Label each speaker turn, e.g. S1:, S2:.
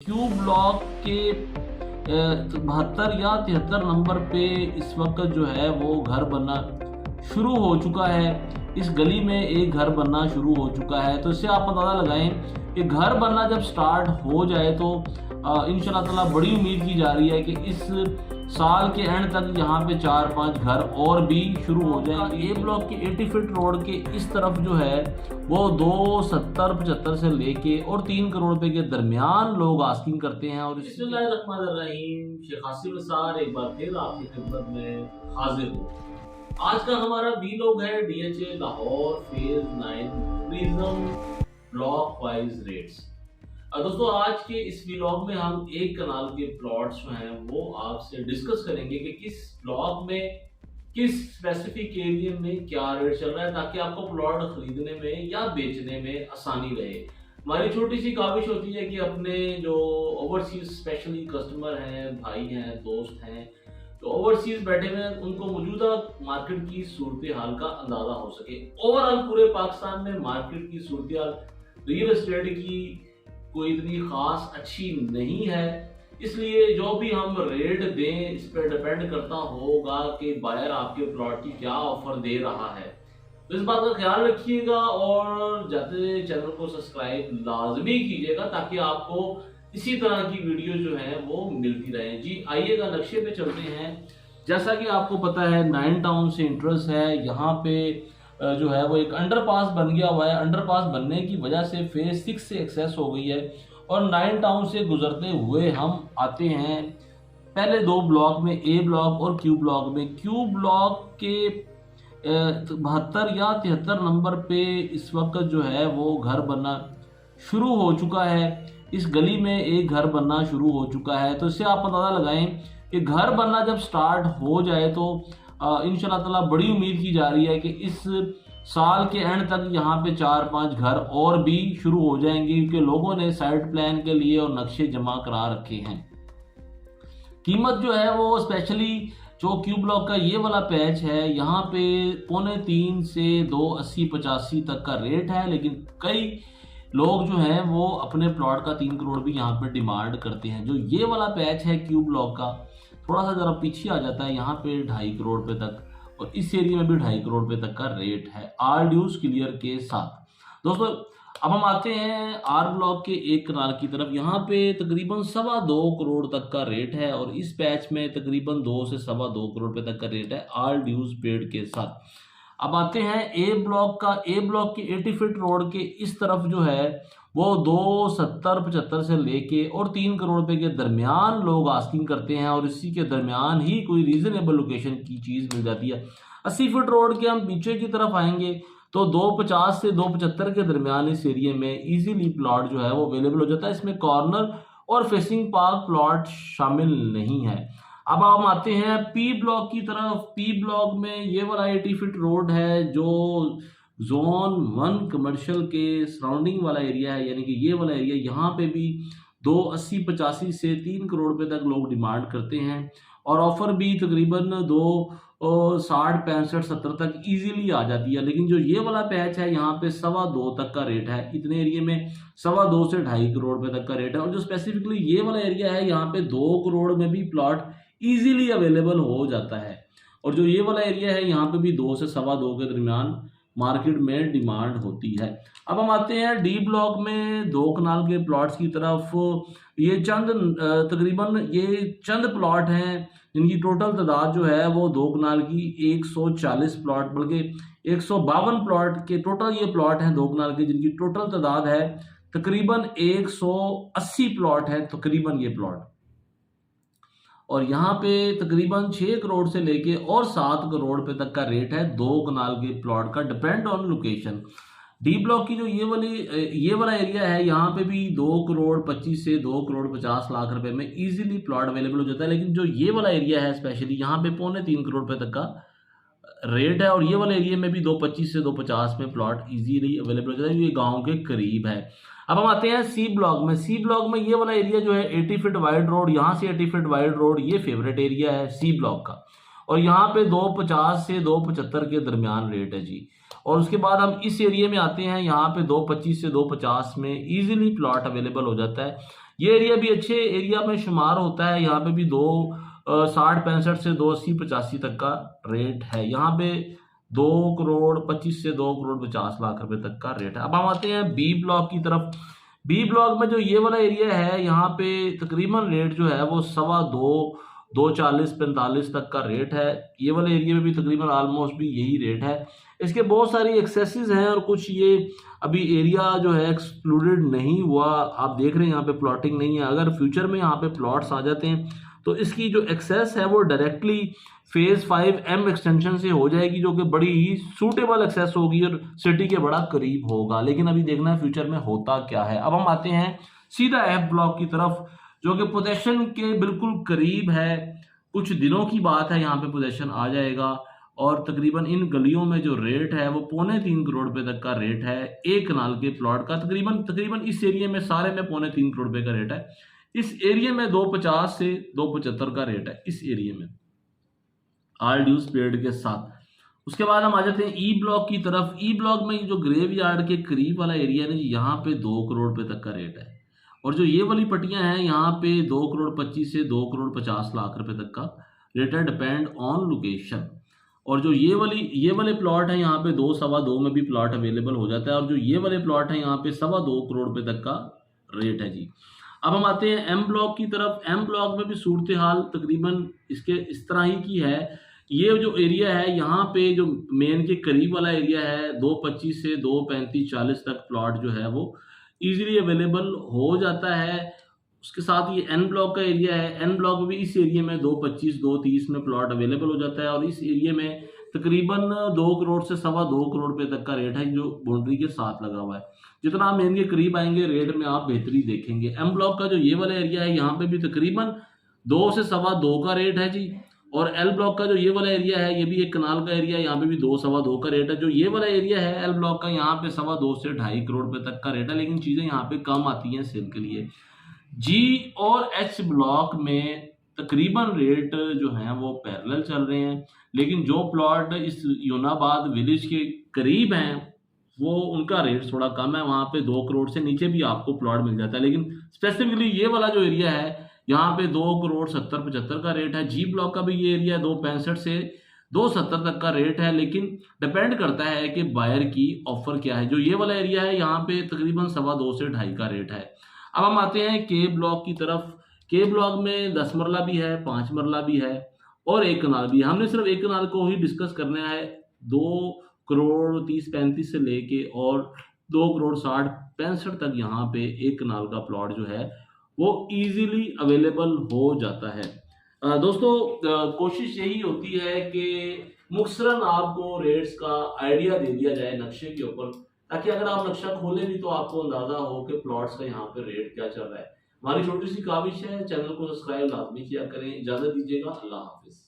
S1: Q block के 72 या 73 number पे इस वक्त जो है वो घर बनना शुरू हो चुका है। इस गली में एक घर बनना शुरू हो चुका है, तो इससे आप अंदाज़ा लगाएं कि घर बनना जब स्टार्ट हो जाए तो इंशाल्लाह ताला बड़ी उम्मीद की जा रही है कि इस साल के एंड तक यहाँ पे 4-5 घर और भी शुरू हो जाएंगे। ए ब्लॉक के 80 फीट रोड के इस तरफ जो है वो 270-75 से लेके और 3 करोड़ रुपए के दरमियान लोग आस्किंग करते हैं। और बिस्मिल्लाहिर्रहमानिर्रहीम, शेख हासिम निसार एक बार फिर आपकी खिदमत में हाजिर हूँ। आज का हमारा वीलॉग है DHA Lahore phase 9 prism block wise rates. दोस्तों, आज के इस व्लॉग में हम एक कनाल के प्लॉट्स जो हैं वो आपसे डिस्कस करेंगे कि किस ब्लॉक में किस स्पेसिफिक एरिया में क्या रेट चल रहा है, ताकि आपको प्लॉट खरीदने में या बेचने में आसानी रहे। हमारी छोटी सी काविश होती है कि अपने जो ओवरसीज स्पेशली कस्टमर हैं, भाई हैं, दोस्त हैं, तो ओवरसीज बैठे हुए हैं, उनको मौजूदा मार्केट की सूरत हाल का अंदाजा हो सके। ओवरऑल पूरे पाकिस्तान में मार्केट की सूरत हाल रियल एस्टेट की कोई इतनी खास अच्छी नहीं है, इसलिए जो भी हम रेट दें इस पर डिपेंड करता होगा कि बायर आपके प्लॉट की क्या ऑफर दे रहा है। तो इस बात का ख्याल रखिएगा और जाते चैनल को सब्सक्राइब लाजमी कीजिएगा ताकि आपको इसी तरह की वीडियो जो है वो मिलती रहे। जी आइएगा, नक्शे पे चलते हैं। जैसा कि आपको पता है 9 टाउन से इंटरेस्ट है, यहाँ पे जो है वो एक अंडरपास बन गया हुआ है। अंडरपास बनने की वजह से फेज 6 से एक्सेस हो गई है और 9 टाउन से गुजरते हुए हम आते हैं पहले 2 ब्लॉक में, ए ब्लॉक और क्यू ब्लॉक में। क्यू ब्लॉक के 72 या 73 नंबर पे इस वक्त जो है वो घर बनना शुरू हो चुका है। इस गली में एक घर बनना शुरू हो चुका है, तो इससे आप अंदाज़ा लगाएं कि घर बनना जब स्टार्ट हो जाए तो इंशाल्लाह ताला बड़ी उम्मीद की जा रही है कि इस साल के एंड तक यहाँ पे 4-5 घर और भी शुरू हो जाएंगे, क्योंकि लोगों ने साइट प्लान के लिए और नक्शे जमा करा रखे हैं। कीमत जो है वो स्पेशली जो क्यू ब्लॉक का ये वाला पैच है, यहाँ पे 3.25 से 2.80-85 तक का रेट है, लेकिन कई लोग जो हैं वो अपने प्लॉट का 3 करोड़ भी यहाँ पे डिमांड करते हैं। जो ये वाला पैच है क्यू ब्लॉक का, थोड़ा सा जरा पीछे आ जाता है, यहाँ पे 2.5 करोड़ रुपए तक, और इस एरिया में भी 2.5 करोड़ रुपए तक का रेट है आर ड्यूज क्लियर के साथ। दोस्तों, अब हम आते हैं आर ब्लॉक के एक कनाल की तरफ। यहाँ पे तकरीबन 2.25 करोड़ तक का रेट है और इस पैच में तकरीबन 2 से 2.25 करोड़ रुपए तक का रेट है आर ड्यूज पेड के साथ। अब आते हैं ए ब्लॉक का। ए ब्लॉक के 80 फीट रोड के इस तरफ जो है वो 270-75 से लेके और 3 करोड़ रुपए के दरमियान लोग आस्किंग करते हैं, और इसी के दरमियान ही कोई रीजनेबल लोकेशन की चीज मिल जाती है। 80 फीट रोड के हम पीछे की तरफ आएंगे तो 250 से 275 के दरमियान इस एरिया में इजीली प्लॉट जो है वो अवेलेबल हो जाता है। इसमें कॉर्नर और फेसिंग पार्क प्लॉट शामिल नहीं है। अब हम आते हैं पी ब्लॉक की तरफ। पी ब्लॉक में ये वाला 80 फीट रोड है जो जोन 1 कमर्शियल के सराउंडिंग वाला एरिया है, यानी कि ये वाला एरिया। यहाँ पे भी 280-85 से 3 करोड़ रुपए तक लोग डिमांड करते हैं और ऑफर भी तकरीबन 260-65-70 तक इजीली आ जाती है। लेकिन जो ये वाला पैच है यहाँ पे 2.25 तक का रेट है। इतने एरिया में 2.25 से 2.5 करोड़ रुपए तक का रेट है, और जो स्पेसिफिकली ये वाला एरिया है यहाँ पे 2 करोड़ में भी प्लॉट इजीली अवेलेबल हो जाता है। और जो ये वाला एरिया है यहाँ पे भी 2 से 2.25 के दरमियान मार्केट में डिमांड होती है। अब हम आते हैं डी ब्लॉक में 2 कनाल के प्लॉट्स की तरफ। ये तकरीबन ये चंद प्लॉट हैं जिनकी टोटल तादाद जो है वो 2 कनाल की 140 प्लॉट, बल्कि 152 प्लॉट के टोटल ये प्लॉट हैं 2 कनाल के, जिनकी टोटल तादाद है तकरीबन 180 प्लॉट है तकरीबन ये प्लॉट। और यहाँ पे तकरीबन 6 करोड़ से लेके और 7 करोड़ रुपए तक का रेट है 2 कनाल के प्लॉट का, depend on location. D block की जो ये वाला एरिया है यहाँ पे भी 2.25 से 2.50 करोड़ रुपए में इजीली प्लॉट अवेलेबल हो जाता है। लेकिन जो ये वाला एरिया है स्पेशली यहाँ पे 3.25 करोड़ रुपए तक का रेट है, और ये वाले एरिया में भी 2.25 से 2.50 में प्लॉट इजीली अवेलेबल हो जाता है, ये गाँव के करीब है। अब हम आते हैं सी ब्लॉक में। सी ब्लॉक में ये वाला एरिया जो है 80 फीट वाइड रोड, यहाँ से 80 फीट वाइड रोड ये फेवरेट एरिया है सी ब्लॉक का, और यहाँ पे 2.50 से 2.75 के दरमियान रेट है जी। और उसके बाद हम इस एरिया में आते हैं, यहाँ पे 2.25 से 2.50 में इजीली प्लॉट अवेलेबल हो जाता है। ये एरिया भी अच्छे एरिया में शुमार होता है। यहाँ पे भी 260-65 से 280-85 तक का रेट है। यहाँ पे 2 करोड़ 25 से 2 करोड़ 50 लाख रुपए तक का रेट है। अब हम आते हैं बी ब्लॉक की तरफ। बी ब्लॉक में जो ये वाला एरिया है, यहाँ पे तकरीबन रेट जो है वो 2.25 240-45 तक का रेट है। ये वाले एरिया में भी तकरीबन ऑलमोस्ट भी यही रेट है। इसके बहुत सारी एक्सेसेस हैं और कुछ ये अभी एरिया जो है एक्सक्लूडेड नहीं हुआ। आप देख रहे हैं यहाँ पे प्लॉटिंग नहीं है। अगर फ्यूचर में यहाँ पे प्लॉट्स आ जाते हैं तो इसकी जो एक्सेस है वो डायरेक्टली फेज 5M एक्सटेंशन से हो जाएगी, जो कि बड़ी ही सूटेबल एक्सेस होगी और सिटी के बड़ा करीब होगा। लेकिन अभी देखना है फ्यूचर में होता क्या है। अब हम आते हैं सीधा एफ ब्लॉक की तरफ, जो कि पोजेशन के बिल्कुल करीब है। कुछ दिनों की बात है, यहाँ पे पोजेशन आ जाएगा और तकरीबन इन गलियों में जो रेट है वो 3.25 करोड़ रुपए तक का रेट है एक कनाल के प्लॉट का। तकरीबन इस एरिया में सारे में 3.25 करोड़ रुपए का रेट है। इस एरिया में 250 से 275 का रेट है इस एरिया में, ऑल ड्यूज पेड के साथ। उसके बाद हम आ जाते हैं ई ब्लॉक की तरफ। ई ब्लॉक में जो ग्रेव यार्ड के करीब वाला एरिया है ना, यहाँ पे 2 करोड़ रुपए तक का रेट है। और जो ये वाली पट्टियां हैं, यहाँ पे 2 करोड़ 25 से 2 करोड़ 50 लाख रुपए तक का रेट है, डिपेंड ऑन लोकेशन। और जो ये वाले प्लॉट है, यहाँ पे 2 सवा 2 में भी प्लॉट अवेलेबल हो जाता है। और जो ये वाले प्लॉट है, यहाँ पे 2.25 करोड़ रुपए तक का रेट है जी। अब हम आते हैं एम ब्लॉक की तरफ। एम ब्लॉक में भी सूरत हाल तकरीबन इसके इस तरह ही की है। ये जो एरिया है, यहाँ पे जो मेन के करीब वाला एरिया है, 2.25 से 2.35-40 तक प्लॉट जो है वो इजीली अवेलेबल हो जाता है। उसके साथ ये एन ब्लॉक का एरिया है। एन ब्लॉक में भी इस एरिया में 2.25-2.30 में प्लॉट अवेलेबल हो जाता है। और इस एरिया में तकरीबन 2 करोड़ से 2.25 करोड़ रुपए तक का रेट है, जो बाउंड्री के साथ लगा हुआ है। जितना आप मेन के करीब आएंगे रेट में आप बेहतरी देखेंगे। एम ब्लॉक का जो ये वाला एरिया है, यहाँ पे भी तकरीबन 2 से 2.25 का रेट है जी। और एल ब्लॉक का जो ये वाला एरिया है, ये भी एक कनाल का एरिया है, यहाँ पे भी 2-2.25 का रेट है। जो ये वाला एरिया है एल ब्लॉक का, यहाँ पे 2.25 से 2.5 करोड़ रुपए तक का रेट है। लेकिन चीजें यहाँ पे कम आती हैं सेल के लिए। जी और एच ब्लॉक में तकरीबन रेट जो है वो पैरेलल चल रहे हैं। लेकिन जो प्लॉट इस यूनाबाद विलेज के करीब हैं वो उनका रेट थोड़ा कम है। वहाँ पे 2 करोड़ से नीचे भी आपको प्लॉट मिल जाता है। लेकिन स्पेसिफिकली ये वाला जो एरिया है, यहाँ पे 2 करोड़ 70-75 का रेट है। जी ब्लॉक का भी ये एरिया 2.65 से 2.70 तक का रेट है। लेकिन डिपेंड करता है कि बायर की ऑफर क्या है। जो ये वाला एरिया है, यहाँ पे तकरीबन 2.25 से 2.5 का रेट है। अब हम आते हैं के ब्लॉक की तरफ। के ब्लॉक में 10 मरला भी है, 5 मरला भी है और 1 कनाल भी है। हमने सिर्फ 1 कनाल को ही डिस्कस करना है। 2 करोड़ 30-35 से लेके और 2 करोड़ 60-65 तक यहाँ पे 1 कनाल का प्लॉट जो है वो इजीली अवेलेबल हो जाता है। दोस्तों, कोशिश यही होती है कि मुख्तसरन आपको रेट्स का आइडिया दे दिया जाए नक्शे के ऊपर, ताकि अगर आप नक्शा खोलें भी तो आपको अंदाजा हो कि प्लॉट्स का यहाँ पे रेट क्या चल रहा है। हमारी छोटी सी काविश है, चैनल को सब्सक्राइब लाजमी किया करें। इजाजत दीजिएगा, अल्लाह हाफिज।